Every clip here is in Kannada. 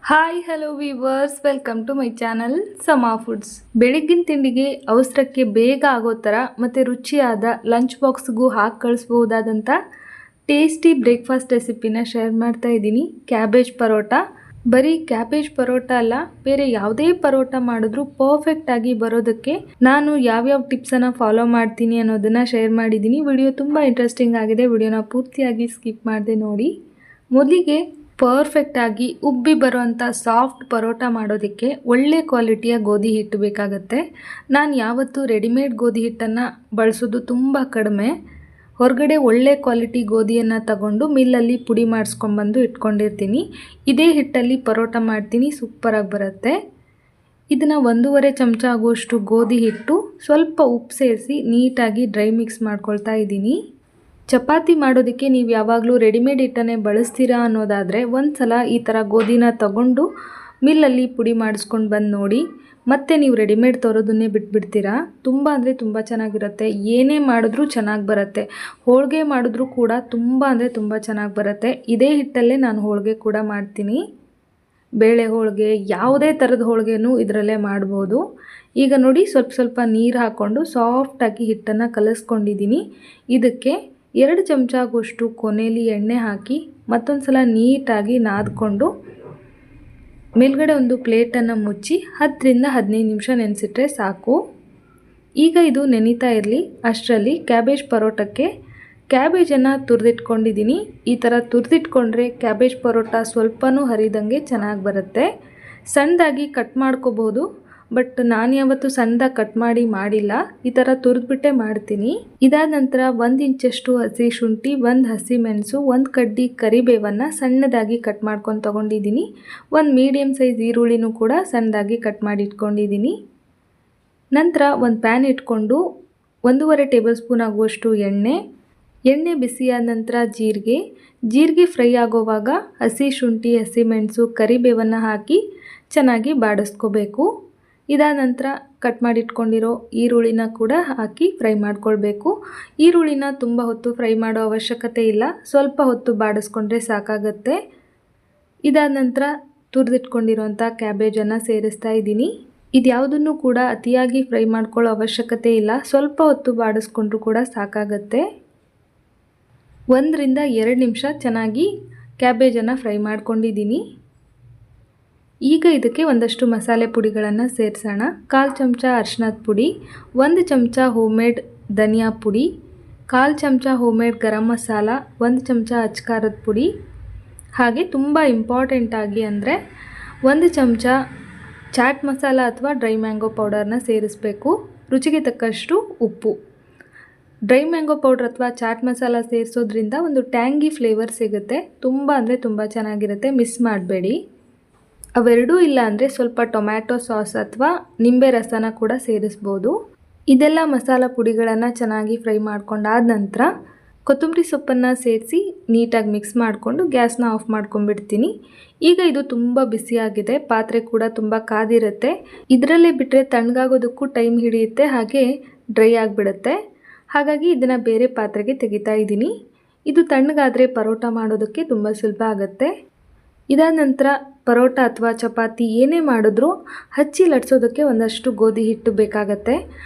Hi hello viewers, welcome to my channel Sama foods. ಬೆಳಗ್ಗಿನ ತಿಂಡಿಗೆ ಅವಸರಕ್ಕೆ ಬೇಗ ಆಗೋ ಥರ ಮತ್ತು ರುಚಿಯಾದ ಲಂಚ್ ಬಾಕ್ಸ್ಗೂ ಹಾಕಿ ಕಳಿಸ್ಬೋದಾದಂಥ ಟೇಸ್ಟಿ ಬ್ರೇಕ್ಫಾಸ್ಟ್ ರೆಸಿಪಿನ ಶೇರ್ ಮಾಡ್ತಾ ಇದ್ದೀನಿ. ಕ್ಯಾಬೇಜ್ ಪರೋಟ. ಬರೀ ಕ್ಯಾಬೇಜ್ ಪರೋಟ ಅಲ್ಲ, ಬೇರೆ ಯಾವುದೇ ಪರೋಟ ಮಾಡಿದ್ರೂ ಪರ್ಫೆಕ್ಟಾಗಿ ಬರೋದಕ್ಕೆ ನಾನು ಯಾವ್ಯಾವ ಟಿಪ್ಸನ್ನು ಫಾಲೋ ಮಾಡ್ತೀನಿ ಅನ್ನೋದನ್ನು ಶೇರ್ ಮಾಡಿದ್ದೀನಿ. ವಿಡಿಯೋ ತುಂಬ ಇಂಟ್ರೆಸ್ಟಿಂಗ್ ಆಗಿದೆ. ವಿಡಿಯೋನ ಪೂರ್ತಿಯಾಗಿ ಸ್ಕಿಪ್ ಮಾಡದೆ ನೋಡಿ. ಮೊದಲಿಗೆ ಪರ್ಫೆಕ್ಟಾಗಿ ಉಬ್ಬಿ ಬರುವಂಥ ಸಾಫ್ಟ್ ಪರೋಟ ಮಾಡೋದಕ್ಕೆ ಒಳ್ಳೆ ಕ್ವಾಲಿಟಿಯ ಗೋಧಿ ಹಿಟ್ಟು ಬೇಕಾಗತ್ತೆ. ನಾನು ಯಾವತ್ತೂ ರೆಡಿಮೇಡ್ ಗೋಧಿ ಹಿಟ್ಟನ್ನು ಬಳಸೋದು ತುಂಬ ಕಡಿಮೆ. ಹೊರಗಡೆ ಒಳ್ಳೆ ಕ್ವಾಲಿಟಿ ಗೋಧಿಯನ್ನು ತಗೊಂಡು ಮಿಲ್ಲಲ್ಲಿ ಪುಡಿ ಮಾಡಿಸ್ಕೊಂಡ್ಬಂದು ಇಟ್ಕೊಂಡಿರ್ತೀನಿ. ಇದೇ ಹಿಟ್ಟಲ್ಲಿ ಪರೋಟ ಮಾಡ್ತೀನಿ, ಸೂಪರಾಗಿ ಬರುತ್ತೆ. ಇದನ್ನು 1.5 ಚಮಚ ಆಗುವಷ್ಟು ಗೋಧಿ ಹಿಟ್ಟು, ಸ್ವಲ್ಪ ಉಪ್ಪು ಸೇರಿಸಿ ನೀಟಾಗಿ ಡ್ರೈ ಮಿಕ್ಸ್ ಮಾಡ್ಕೊಳ್ತಾ ಇದ್ದೀನಿ. ಚಪಾತಿ ಮಾಡೋದಕ್ಕೆ ನೀವು ಯಾವಾಗಲೂ ರೆಡಿಮೇಡ್ ಹಿಟ್ಟನ್ನೇ ಬಳಸ್ತೀರಾ ಅನ್ನೋದಾದರೆ ಒಂದು ಸಲ ಈ ಥರ ಗೋಧಿನ ತಗೊಂಡು ಮಿಲ್ಲಲ್ಲಿ ಪುಡಿ ಮಾಡಿಸ್ಕೊಂಡು ಬಂದು ನೋಡಿ. ಮತ್ತೆ ನೀವು ರೆಡಿಮೇಡ್ ತರೋದನ್ನೇ ಬಿಟ್ಬಿಡ್ತೀರಾ. ತುಂಬ ಅಂದರೆ ತುಂಬ ಚೆನ್ನಾಗಿರುತ್ತೆ. ಏನೇ ಮಾಡಿದ್ರೂ ಚೆನ್ನಾಗಿ ಬರುತ್ತೆ. ಹೋಳಿಗೆ ಮಾಡಿದ್ರೂ ಕೂಡ ತುಂಬ ಅಂದರೆ ತುಂಬ ಚೆನ್ನಾಗಿ ಬರುತ್ತೆ. ಇದೇ ಹಿಟ್ಟಲ್ಲೇ ನಾನು ಹೋಳಿಗೆ ಕೂಡ ಮಾಡ್ತೀನಿ. ಬೇಳೆ ಹೋಳಿಗೆ, ಯಾವುದೇ ಥರದ ಹೋಳಿಗೆನೂ ಇದರಲ್ಲೇ ಮಾಡ್ಬೋದು. ಈಗ ನೋಡಿ, ಸ್ವಲ್ಪ ನೀರು ಹಾಕ್ಕೊಂಡು ಸಾಫ್ಟಾಗಿ ಹಿಟ್ಟನ್ನು ಕಲಿಸ್ಕೊಂಡಿದ್ದೀನಿ. ಇದಕ್ಕೆ 2 ಚಮಚ ಆಗುವಷ್ಟು ಕೊನೆಯಲ್ಲಿ ಎಣ್ಣೆ ಹಾಕಿ ಮತ್ತೊಂದು ಸಲ ನೀಟಾಗಿ ನಾದ್ಕೊಂಡು ಮೇಲ್ಗಡೆ ಒಂದು ಪ್ಲೇಟನ್ನು ಮುಚ್ಚಿ 10 ರಿಂದ 15 ನಿಮಿಷ ನೆನೆಸಿಟ್ರೆ ಸಾಕು. ಈಗ ಇದು ನೆನೀತಾ ಇರಲಿ. ಅಷ್ಟರಲ್ಲಿ ಕ್ಯಾಬೇಜ್ ಪರೋಟಕ್ಕೆ ಕ್ಯಾಬೇಜನ್ನು ತುರಿದಿಟ್ಕೊಂಡಿದ್ದೀನಿ. ಈ ಥರ ತುರಿದಿಟ್ಕೊಂಡ್ರೆ ಕ್ಯಾಬೇಜ್ ಪರೋಟ ಸ್ವಲ್ಪನೂ ಹರಿದಂಗೆ ಚೆನ್ನಾಗಿ ಬರುತ್ತೆ. ಸಣ್ಣದಾಗಿ ಕಟ್ ಮಾಡ್ಕೋಬೋದು, ಬಟ್ ನಾನು ಯಾವತ್ತೂ ಸಣ್ಣದಾಗಿ ಕಟ್ ಮಾಡಿಲ್ಲ. ಈ ಥರ ತುರಿದ್ಬಿಟ್ಟೆ ಮಾಡ್ತೀನಿ. ಇದಾದ ನಂತರ 1 ಇಂಚಷ್ಟು ಹಸಿ ಶುಂಠಿ, 1 ಹಸಿ ಮೆಣಸು, 1 ಕಡ್ಡಿ ಕರಿಬೇವನ್ನು ಸಣ್ಣದಾಗಿ ಕಟ್ ಮಾಡ್ಕೊಂಡು ತೊಗೊಂಡಿದ್ದೀನಿ. 1 ಮೀಡಿಯಮ್ ಸೈಜ್ ಈರುಳ್ಳಿನೂ ಕೂಡ ಸಣ್ಣದಾಗಿ ಕಟ್ ಮಾಡಿ ಇಟ್ಕೊಂಡಿದ್ದೀನಿ. ನಂತರ ಒಂದು ಪ್ಯಾನ್ ಇಟ್ಕೊಂಡು 1.5 ಟೇಬಲ್ ಸ್ಪೂನ್ ಆಗುವಷ್ಟು ಎಣ್ಣೆ ಬಿಸಿಯಾದ ನಂತರ ಜೀರಿಗೆ ಫ್ರೈ ಆಗೋವಾಗ ಹಸಿ ಶುಂಠಿ, ಹಸಿ ಮೆಣಸು, ಕರಿಬೇವನ್ನು ಹಾಕಿ ಚೆನ್ನಾಗಿ ಬಾಡಿಸ್ಕೋಬೇಕು. ಇದಾದ ನಂತರ ಕಟ್ ಮಾಡಿಟ್ಕೊಂಡಿರೋ ಈರುಳ್ಳಿನ ಕೂಡ ಹಾಕಿ ಫ್ರೈ ಮಾಡ್ಕೊಳ್ಬೇಕು. ಈರುಳ್ಳಿನ ತುಂಬ ಹೊತ್ತು ಫ್ರೈ ಮಾಡೋ ಅವಶ್ಯಕತೆ ಇಲ್ಲ, ಸ್ವಲ್ಪ ಹೊತ್ತು ಬಾಡಿಸ್ಕೊಂಡ್ರೆ ಸಾಕಾಗತ್ತೆ. ಇದಾದ ನಂತರ ತುರಿದಿಟ್ಕೊಂಡಿರೋಂಥ ಕ್ಯಾಬೇಜನ್ನು ಸೇರಿಸ್ತಾ ಇದ್ದೀನಿ. ಇದ್ಯಾವುದನ್ನು ಕೂಡ ಅತಿಯಾಗಿ ಫ್ರೈ ಮಾಡ್ಕೊಳ್ಳೋ ಅವಶ್ಯಕತೆ ಇಲ್ಲ, ಸ್ವಲ್ಪ ಹೊತ್ತು ಬಾಡಿಸ್ಕೊಂಡ್ರೂ ಕೂಡ ಸಾಕಾಗತ್ತೆ. 1 ರಿಂದ 2 ನಿಮಿಷ ಚೆನ್ನಾಗಿ ಕ್ಯಾಬೇಜನ್ನು ಫ್ರೈ ಮಾಡ್ಕೊಂಡಿದ್ದೀನಿ. ಈಗ ಇದಕ್ಕೆ ಒಂದಷ್ಟು ಮಸಾಲೆ ಪುಡಿಗಳನ್ನು ಸೇರಿಸೋಣ. 1/4 ಚಮಚ ಅರಿಶಿನದ ಪುಡಿ, 1 ಚಮಚ ಹೋಮ್ಮೇಡ್ ಧನಿಯಾ ಪುಡಿ, 1/4 ಚಮಚ ಹೋಮ್ಮೇಡ್ ಗರಂ ಮಸಾಲ, 1 ಚಮಚ ಅಚ್ಕಾರದ ಪುಡಿ, ಹಾಗೆ ತುಂಬ ಇಂಪಾರ್ಟೆಂಟಾಗಿ ಅಂದರೆ 1 ಚಮಚ ಚಾಟ್ ಮಸಾಲ ಅಥವಾ ಡ್ರೈ ಮ್ಯಾಂಗೋ ಪೌಡರ್ನ ಸೇರಿಸಬೇಕು. ರುಚಿಗೆ ತಕ್ಕಷ್ಟು ಉಪ್ಪು. ಡ್ರೈ ಮ್ಯಾಂಗೋ ಪೌಡರ್ ಅಥವಾ ಚಾಟ್ ಮಸಾಲ ಸೇರಿಸೋದ್ರಿಂದ ಒಂದು ಟ್ಯಾಂಗಿ ಫ್ಲೇವರ್ ಸಿಗುತ್ತೆ. ತುಂಬ ಅಂದರೆ ತುಂಬ ಚೆನ್ನಾಗಿರುತ್ತೆ, ಮಿಸ್ ಮಾಡಬೇಡಿ. ಅವೆರಡೂ ಇಲ್ಲ ಅಂದರೆ ಸ್ವಲ್ಪ ಟೊಮ್ಯಾಟೊ ಸಾಸ್ ಅಥವಾ ನಿಂಬೆ ರಸನ ಕೂಡ ಸೇರಿಸ್ಬೋದು. ಇದೆಲ್ಲ ಮಸಾಲ ಪುಡಿಗಳನ್ನು ಚೆನ್ನಾಗಿ ಫ್ರೈ ಮಾಡ್ಕೊಂಡಾದ ನಂತರ ಕೊತ್ತಂಬರಿ ಸೊಪ್ಪನ್ನು ಸೇರಿಸಿ ನೀಟಾಗಿ ಮಿಕ್ಸ್ ಮಾಡಿಕೊಂಡು ಗ್ಯಾಸ್ನ ಆಫ್ ಮಾಡ್ಕೊಂಡ್ಬಿಡ್ತೀನಿ. ಈಗ ಇದು ತುಂಬ ಬಿಸಿಯಾಗಿದೆ, ಪಾತ್ರೆ ಕೂಡ ತುಂಬ ಕಾದಿರುತ್ತೆ. ಇದರಲ್ಲೇ ಬಿಟ್ಟರೆ ತಣ್ಣಗಾಗೋದಕ್ಕೂ ಟೈಮ್ ಹಿಡಿಯುತ್ತೆ, ಹಾಗೆ ಡ್ರೈ ಆಗಿಬಿಡುತ್ತೆ. ಹಾಗಾಗಿ ಇದನ್ನು ಬೇರೆ ಪಾತ್ರೆಗೆ ತೆಗಿತಾ ಇದ್ದೀನಿ. ಇದು ತಣ್ಣಗಾದರೆ ಪರೋಟ ಮಾಡೋದಕ್ಕೆ ತುಂಬ ಸುಲಭ ಆಗುತ್ತೆ. ಇದಾದ ನಂತರ ಪರೋಟ ಅಥವಾ ಚಪಾತಿ ಏನೇ ಮಾಡಿದ್ರೂ ಹಚ್ಚಿ ಲಟ್ಸೋದಕ್ಕೆ ಒಂದಷ್ಟು ಗೋಧಿ ಹಿಟ್ಟು ಬೇಕಾಗತ್ತೆ.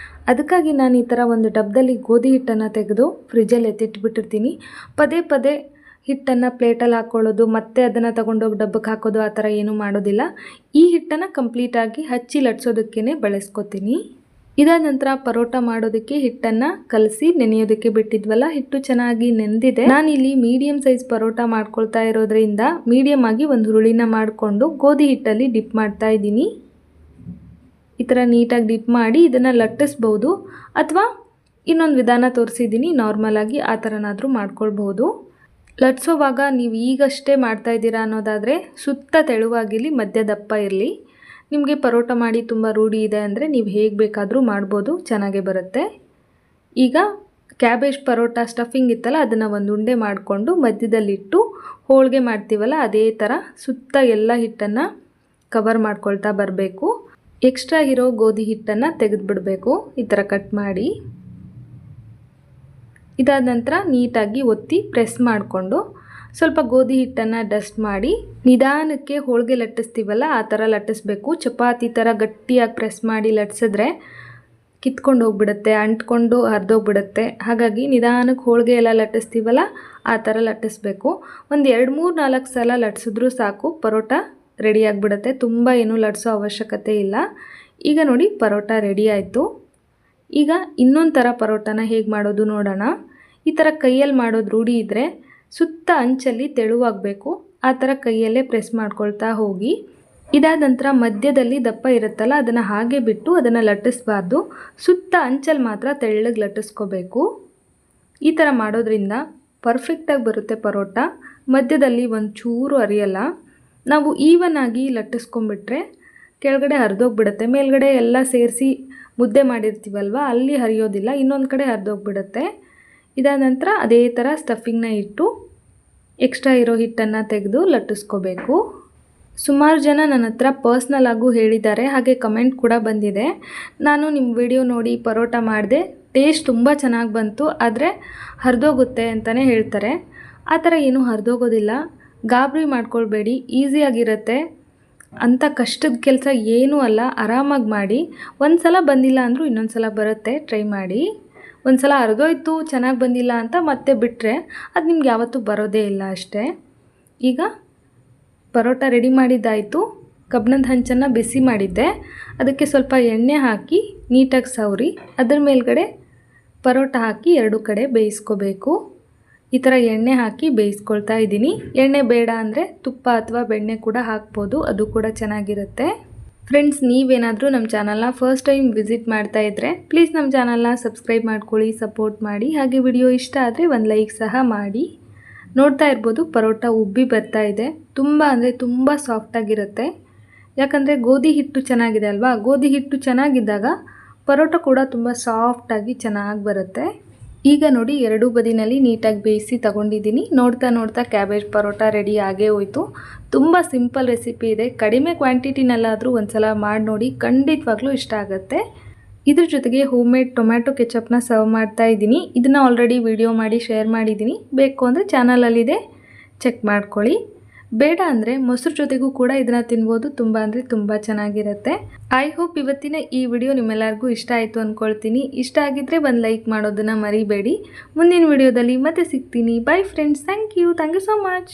ಅದಕ್ಕಾಗಿ ನಾನು ಈ ಥರ ಒಂದು ಡಬ್ಬದಲ್ಲಿ ಗೋಧಿ ಹಿಟ್ಟನ್ನು ತೆಗೆದು ಫ್ರಿಜ್ಜಲ್ಲಿ ಎತ್ತಿಟ್ಬಿಟ್ಟಿರ್ತೀನಿ. ಪದೇ ಹಿಟ್ಟನ್ನು ಪ್ಲೇಟಲ್ಲಿ ಹಾಕ್ಕೊಳ್ಳೋದು, ಮತ್ತೆ ಅದನ್ನು ತಗೊಂಡೋಗಿ ಡಬ್ಬಕ್ಕೆ ಹಾಕೋದು ಆ ಥರ ಏನೂ ಮಾಡೋದಿಲ್ಲ. ಈ ಹಿಟ್ಟನ್ನು ಕಂಪ್ಲೀಟಾಗಿ ಹಚ್ಚಿ ಲಟ್ಸೋದಕ್ಕೇ ಬಳಸ್ಕೊತೀನಿ. ಇದಾದ ನಂತರ ಪರೋಟ ಮಾಡೋದಕ್ಕೆ ಹಿಟ್ಟನ್ನು ಕಲಸಿ ನೆನೆಯೋದಕ್ಕೆ ಬಿಟ್ಟಿದ್ವಲ್ಲ, ಹಿಟ್ಟು ಚೆನ್ನಾಗಿ ನೆಂದಿದೆ. ನಾನಿಲ್ಲಿ ಮೀಡಿಯಮ್ ಸೈಜ್ ಪರೋಟ ಮಾಡ್ಕೊಳ್ತಾ ಇರೋದ್ರಿಂದ ಮೀಡಿಯಮ್ ಆಗಿ ಒಂದು ಹುರುಳಿನ ಮಾಡಿಕೊಂಡು ಗೋಧಿ ಹಿಟ್ಟಲ್ಲಿ ಡಿಪ್ ಮಾಡ್ತಾ ಇದ್ದೀನಿ. ಈ ಥರ ನೀಟಾಗಿ ಡಿಪ್ ಮಾಡಿ ಇದನ್ನು ಲಟ್ಟಿಸ್ಬೋದು, ಅಥವಾ ಇನ್ನೊಂದು ವಿಧಾನ ತೋರಿಸಿದ್ದೀನಿ, ನಾರ್ಮಲಾಗಿ ಆ ಥರನಾದರೂ ಮಾಡ್ಕೊಳ್ಬೋದು. ಲಟ್ಸೋವಾಗ ನೀವು ಈಗಷ್ಟೇ ಮಾಡ್ತಾ ಇದ್ದೀರಾ ಅನ್ನೋದಾದರೆ ಸುತ್ತ ತೆಳುವಾಗಿರಲಿ, ಮಧ್ಯ ದಪ್ಪ ಇರಲಿ. ನಿಮಗೆ ಪರೋಟ ಮಾಡಿ ತುಂಬ ರೂಢಿ ಇದೆ ಅಂದರೆ ನೀವು ಹೇಗೆ ಬೇಕಾದರೂ ಮಾಡ್ಬೋದು, ಚೆನ್ನಾಗೇ ಬರುತ್ತೆ. ಈಗ ಕ್ಯಾಬೇಜ್ ಪರೋಟ ಸ್ಟಫಿಂಗ್ ಇತ್ತಲ್ಲ, ಅದನ್ನು ಒಂದು ಉಂಡೆ ಮಾಡಿಕೊಂಡು ಮಧ್ಯದಲ್ಲಿಟ್ಟು ಹೋಳಿಗೆ ಮಾಡ್ತೀವಲ್ಲ ಅದೇ ಥರ ಸುತ್ತ ಎಲ್ಲ ಹಿಟ್ಟನ್ನು ಕವರ್ ಮಾಡ್ಕೊಳ್ತಾ ಬರಬೇಕು. ಎಕ್ಸ್ಟ್ರಾ ಇರೋ ಗೋಧಿ ಹಿಟ್ಟನ್ನು ತೆಗೆದುಬಿಡಬೇಕು, ಈ ಥರ ಕಟ್ ಮಾಡಿ. ಇದಾದ ನಂತರ ನೀಟಾಗಿ ಒತ್ತಿ ಪ್ರೆಸ್ ಮಾಡಿಕೊಂಡು ಸ್ವಲ್ಪ ಗೋಧಿ ಹಿಟ್ಟನ್ನು ಡಸ್ಟ್ ಮಾಡಿ ನಿಧಾನಕ್ಕೆ ಹೋಳಿಗೆ ಲಟ್ಟಿಸ್ತೀವಲ್ಲ ಆ ಥರ ಲಟ್ಟಿಸ್ಬೇಕು. ಚಪಾತಿ ಥರ ಗಟ್ಟಿಯಾಗಿ ಪ್ರೆಸ್ ಮಾಡಿ ಲಟ್ಟಿಸಿದ್ರೆ ಕಿತ್ಕೊಂಡು ಹೋಗ್ಬಿಡುತ್ತೆ, ಅಂಟ್ಕೊಂಡು ಹರಿದೋಗ್ಬಿಡುತ್ತೆ. ಹಾಗಾಗಿ ನಿಧಾನಕ್ಕೆ ಹೋಳಿಗೆ ಎಲ್ಲ ಲಟ್ಟಿಸ್ತೀವಲ್ಲ ಆ ಥರ ಲಟ್ಟಿಸ್ಬೇಕು. ಒಂದು 2-3-4 ಸಲ ಲಟ್ಟಿಸಿದ್ರೂ ಸಾಕು, ಪರೋಟ ರೆಡಿ ಆಗಿಬಿಡುತ್ತೆ. ತುಂಬ ಏನೂ ಲಟ್ಟಿಸೋ ಅವಶ್ಯಕತೆ ಇಲ್ಲ. ಈಗ ನೋಡಿ ಪರೋಟ ರೆಡಿ ಆಯಿತು. ಈಗ ಇನ್ನೊಂದು ಥರ ಪರೋಟನ ಹೇಗೆ ಮಾಡೋದು ನೋಡೋಣ. ಈ ಥರ ಕೈಯಲ್ಲಿ ಮಾಡೋದು ರೂಢಿ ಇದ್ದರೆ ಸುತ್ತ ಅಂಚಲ್ಲಿ ತೆಳುವಾಗಬೇಕು, ಆ ಥರ ಕೈಯಲ್ಲೇ ಪ್ರೆಸ್ ಮಾಡ್ಕೊಳ್ತಾ ಹೋಗಿ. ಇದಾದ ನಂತರ ಮಧ್ಯದಲ್ಲಿ ದಪ್ಪ ಇರುತ್ತಲ್ಲ ಅದನ್ನು ಹಾಗೆ ಬಿಟ್ಟು ಅದನ್ನು ಲಟ್ಟಿಸ್ಬಾರ್ದು, ಸುತ್ತ ಅಂಚಲ್ಲಿ ಮಾತ್ರ ತೆಳ್ಳಗೆ ಲಟ್ಟಿಸ್ಕೋಬೇಕು. ಈ ಥರ ಮಾಡೋದ್ರಿಂದ ಪರ್ಫೆಕ್ಟಾಗಿ ಬರುತ್ತೆ ಪರೋಟ. ಮಧ್ಯದಲ್ಲಿ ಒಂದು ಚೂರು ಅರಿಯಲ್ಲ. ನಾವು ಈವನ್ ಆಗಿ ಲಟ್ಟಿಸ್ಕೊಂಡ್ಬಿಟ್ರೆ ಕೆಳಗಡೆ ಹರಿದೋಗ್ಬಿಡುತ್ತೆ. ಮೇಲ್ಗಡೆ ಎಲ್ಲ ಸೇರಿಸಿ ಮುದ್ದೆ ಮಾಡಿರ್ತೀವಲ್ವ ಅಲ್ಲಿ ಹರಿಯೋದಿಲ್ಲ, ಇನ್ನೊಂದು ಕಡೆ ಹರಿದೋಗ್ಬಿಡುತ್ತೆ. ಇದಾದ ನಂತರ ಅದೇ ಥರ ಸ್ಟಫಿಂಗ್ನ ಇಟ್ಟು ಎಕ್ಸ್ಟ್ರಾ ಇರೋ ಹಿಟ್ಟನ್ನು ತೆಗೆದು ಲಟ್ಟಿಸ್ಕೋಬೇಕು. ಸುಮಾರು ಜನ ನನ್ನ ಹತ್ರ ಪರ್ಸ್ನಲ್ ಆಗು ಹೇಳಿದ್ದಾರೆ, ಹಾಗೆ ಕಮೆಂಟ್ ಕೂಡ ಬಂದಿದೆ. ನಾನು ನಿಮ್ಮ ವಿಡಿಯೋ ನೋಡಿ ಪರೋಟ ಮಾಡಿದೆ, ಟೇಸ್ಟ್ ತುಂಬ ಚೆನ್ನಾಗಿ ಬಂತು, ಆದರೆ ಹರಿದೋಗುತ್ತೆ ಅಂತಲೇ ಹೇಳ್ತಾರೆ. ಆ ಥರ ಏನೂ ಹರಿದೋಗೋದಿಲ್ಲ, ಗಾಬರಿ ಮಾಡ್ಕೊಳ್ಬೇಡಿ, ಈಸಿಯಾಗಿರುತ್ತೆ. ಅಂಥ ಕಷ್ಟದ ಕೆಲಸ ಏನೂ ಅಲ್ಲ, ಆರಾಮಾಗಿ ಮಾಡಿ. ಒಂದು ಸಲ ಬಂದಿಲ್ಲ ಅಂದರೂ ಇನ್ನೊಂದು ಸಲ ಬರುತ್ತೆ, ಟ್ರೈ ಮಾಡಿ. ಒಂದು ಸಲ ಹರಿದೋಯ್ತು ಚೆನ್ನಾಗಿ ಬಂದಿಲ್ಲ ಅಂತ ಮತ್ತೆ ಬಿಟ್ಟರೆ ಅದು ನಿಮ್ಗೆ ಯಾವತ್ತೂ ಬರೋದೇ ಇಲ್ಲ ಅಷ್ಟೇ. ಈಗ ಪರೋಟ ರೆಡಿ ಮಾಡಿದ್ದಾಯಿತು. ಕಬ್ಬಿಣದ ಹಂಚನ್ನು ಬಿಸಿ ಮಾಡಿದ್ದೆ, ಅದಕ್ಕೆ ಸ್ವಲ್ಪ ಎಣ್ಣೆ ಹಾಕಿ ನೀಟಾಗಿ ಸವರಿ ಅದರ ಮೇಲ್ಗಡೆ ಪರೋಟ ಹಾಕಿ 2 ಕಡೆ ಬೇಯಿಸ್ಕೋಬೇಕು. ಈ ಥರ ಎಣ್ಣೆ ಹಾಕಿ ಬೇಯಿಸ್ಕೊಳ್ತಾ ಇದ್ದೀನಿ. ಎಣ್ಣೆ ಬೇಡ ಅಂದರೆ ತುಪ್ಪ ಅಥವಾ ಬೆಣ್ಣೆ ಕೂಡ ಹಾಕ್ಬೋದು, ಅದು ಕೂಡ ಚೆನ್ನಾಗಿರುತ್ತೆ. ಫ್ರೆಂಡ್ಸ್, ನೀವೇನಾದರೂ ನಮ್ಮ ಚಾನಲ್ನ ಫಸ್ಟ್ ಟೈಮ್ ವಿಸಿಟ್ ಮಾಡ್ತಾ ಇದ್ದರೆ ಪ್ಲೀಸ್ ನಮ್ಮ ಚಾನಲ್ನ ಸಬ್ಸ್ಕ್ರೈಬ್ ಮಾಡ್ಕೊಳ್ಳಿ, ಸಪೋರ್ಟ್ ಮಾಡಿ. ಹಾಗೆ ವಿಡಿಯೋ ಇಷ್ಟ ಆದರೆ ಒಂದು ಲೈಕ್ ಸಹ ಮಾಡಿ. ನೋಡ್ತಾ ಇರ್ಬೋದು ಪರೋಟ ಉಬ್ಬಿ ಬರ್ತಾ ಇದೆ. ತುಂಬ ಅಂದರೆ ತುಂಬ ಸಾಫ್ಟಾಗಿರುತ್ತೆ, ಯಾಕಂದರೆ ಗೋಧಿ ಹಿಟ್ಟು ಚೆನ್ನಾಗಿದೆ ಅಲ್ವಾ. ಗೋಧಿ ಹಿಟ್ಟು ಚೆನ್ನಾಗಿದ್ದಾಗ ಪರೋಟ ಕೂಡ ತುಂಬ ಸಾಫ್ಟಾಗಿ ಚೆನ್ನಾಗಿ ಬರುತ್ತೆ. ಈಗ ನೋಡಿ 2 ಬದಿನಲ್ಲಿ ನೀಟಾಗಿ ಬೇಯಿಸಿ ತಗೊಂಡಿದ್ದೀನಿ. ನೋಡ್ತಾ ನೋಡ್ತಾ ಕ್ಯಾಬೇಜ್ ಪರೋಟ ರೆಡಿ ಆಗೇ ಹೋಯಿತು. ತುಂಬ ಸಿಂಪಲ್ ರೆಸಿಪಿ ಇದೆ, ಕಡಿಮೆ ಕ್ವಾಂಟಿಟಿನಲ್ಲಾದರೂ ಒಂದು ಸಲ ಮಾಡಿ ನೋಡಿ, ಖಂಡಿತವಾಗ್ಲೂ ಇಷ್ಟ ಆಗುತ್ತೆ. ಇದ್ರ ಜೊತೆಗೆ ಹೋಮ್ ಮೇಡ್ ಟೊಮ್ಯಾಟೊ ಕೆಚಪ್ನ ಸರ್ವ್ ಮಾಡ್ತಾ ಇದ್ದೀನಿ. ಇದನ್ನು ಆಲ್ರೆಡಿ ವಿಡಿಯೋ ಮಾಡಿ ಶೇರ್ ಮಾಡಿದ್ದೀನಿ, ಬೇಕು ಅಂದರೆ ಚಾನಲಲ್ಲಿದೆ, ಚೆಕ್ ಮಾಡ್ಕೊಳ್ಳಿ. ಬೇಡ ಅಂದರೆ ಮೊಸರು ಜೊತೆಗೂ ಕೂಡ ಇದನ್ನು ತಿನ್ಬೋದು, ತುಂಬ ಅಂದರೆ ತುಂಬ ಚೆನ್ನಾಗಿರುತ್ತೆ. ಐ ಹೋಪ್ ಇವತ್ತಿನ ಈ ವಿಡಿಯೋ ನಿಮ್ಮೆಲ್ಲರಿಗೂ ಇಷ್ಟ ಆಯಿತು ಅಂದ್ಕೊಳ್ತೀನಿ. ಇಷ್ಟ ಆಗಿದ್ದರೆ ಒಂದು ಲೈಕ್ ಮಾಡೋದನ್ನು ಮರಿಬೇಡಿ. ಮುಂದಿನ ವಿಡಿಯೋದಲ್ಲಿ ಮತ್ತೆ ಸಿಗ್ತೀನಿ. Bye friends, thank you so much.